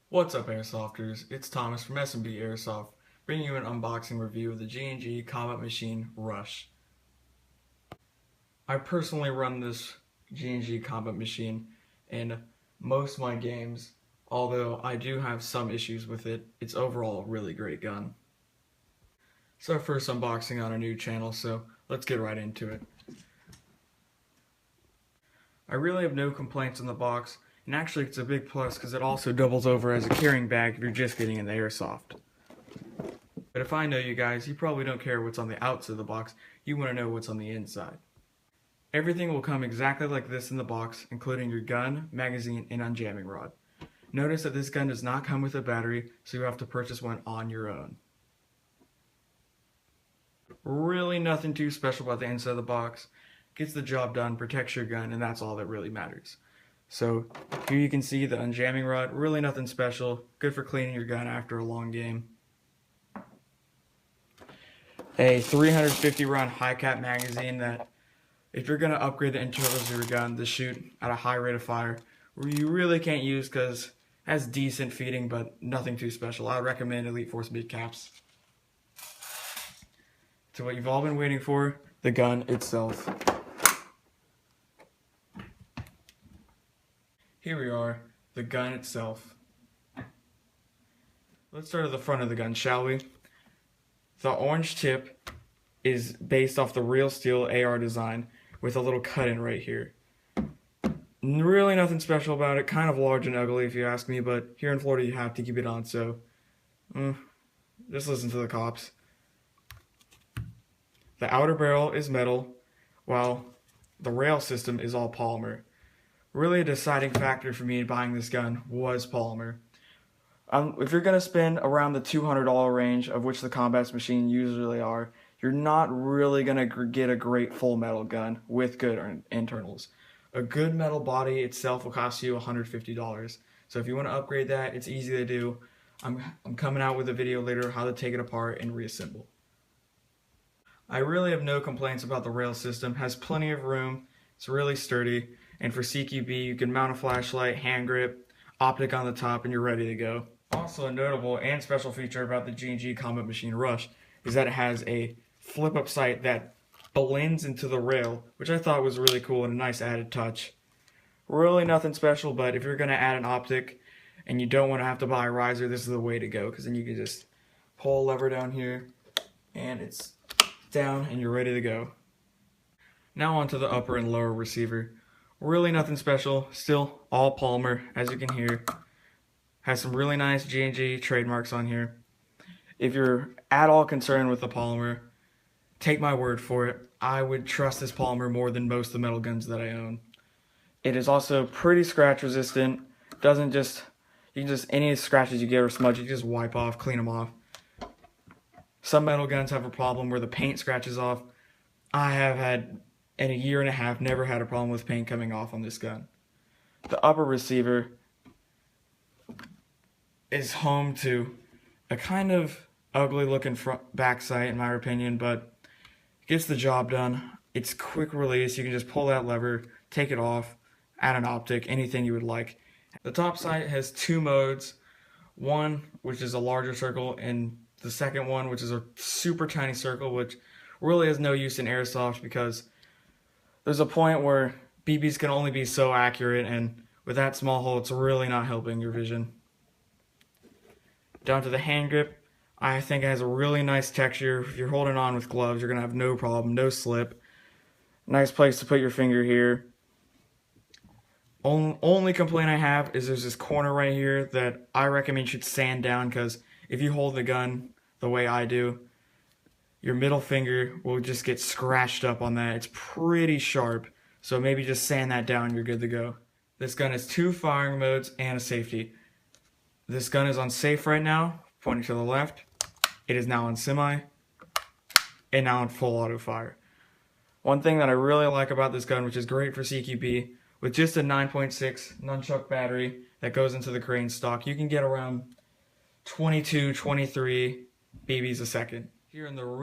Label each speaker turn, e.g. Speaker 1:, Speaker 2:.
Speaker 1: What's up, Airsofters? It's Thomas from S&B Airsoft, bringing you an unboxing review of the G&G Combat Machine Rush. I personally run this G&G Combat Machine in most of my games, although I do have some issues with it. It's overall a really great gun. It's our first unboxing on our new channel, so let's get right into it. I really have no complaints on the box, and actually it's a big plus because it also doubles over as a carrying bag if you're just getting into airsoft. But if I know you guys, you probably don't care what's on the outside of the box, you want to know what's on the inside. Everything will come exactly like this in the box, including your gun, magazine, and unjamming rod. Notice that this gun does not come with a battery, so you have to purchase one on your own. Really nothing too special about the inside of the box. Gets the job done, protects your gun, and that's all that really matters. So here you can see the unjamming rod, really nothing special, good for cleaning your gun after a long game. A 350 round high cap magazine that if you're going to upgrade the internals of your gun to shoot at a high rate of fire, you really can't use because it has decent feeding but nothing too special. I would recommend Elite Force mid caps. To what you've all been waiting for, the gun itself. Here we are, the gun itself. Let's start at the front of the gun, shall we? The orange tip is based off the real steel AR design with a little cut in right here. Really nothing special about it, kind of large and ugly if you ask me, but here in Florida you have to keep it on, so just listen to the cops. The outer barrel is metal, while the rail system is all polymer. Really a deciding factor for me in buying this gun was polymer. If you're going to spend around the $200 range, of which the combat machines usually are, you're not really going to get a great full metal gun with good internals. A good metal body itself will cost you $150. So if you want to upgrade that, it's easy to do. I'm coming out with a video later how to take it apart and reassemble. I really have no complaints about the rail system. It has plenty of room. It's really sturdy. And for CQB, you can mount a flashlight, hand grip, optic on the top, and you're ready to go. Also a notable and special feature about the G&G Combat Machine Rush is that it has a flip-up sight that blends into the rail, which I thought was really cool and a nice added touch. Really nothing special, but if you're going to add an optic and you don't want to have to buy a riser, this is the way to go, because then you can just pull a lever down here, and it's down, and you're ready to go. Now onto the upper and lower receiver. Really nothing special, still all polymer, as you can hear. Has some really nice G&G trademarks on here. If you're at all concerned with the polymer, take my word for it. I would trust this polymer more than most of the metal guns that I own. It is also pretty scratch resistant. Any scratches you get or smudge, you just wipe off, clean them off. Some metal guns have a problem where the paint scratches off. I have had, in a year and a half, never had a problem with paint coming off on this gun. The upper receiver is home to a kind of ugly looking back sight in my opinion, but it gets the job done. It's quick release. You can just pull that lever, take it off, add an optic, anything you would like. The top sight has two modes. One, which is a larger circle, and the second one, which is a super tiny circle, which really has no use in airsoft because there's a point where BBs can only be so accurate, and with that small hole, it's really not helping your vision. Down to the hand grip, I think it has a really nice texture. If you're holding on with gloves, you're going to have no problem, no slip. Nice place to put your finger here. Only complaint I have is there's this corner right here that I recommend you should sand down, because if you hold the gun the way I do, your middle finger will just get scratched up on that. It's pretty sharp, so maybe just sand that down, you're good to go. This gun has two firing modes and a safety. This gun is on safe right now, pointing to the left. It is now on semi, and now on full auto fire. One thing that I really like about this gun, which is great for CQB, with just a 9.6 nunchuck battery that goes into the crane stock, you can get around 22, 23 BBs a second. Here in the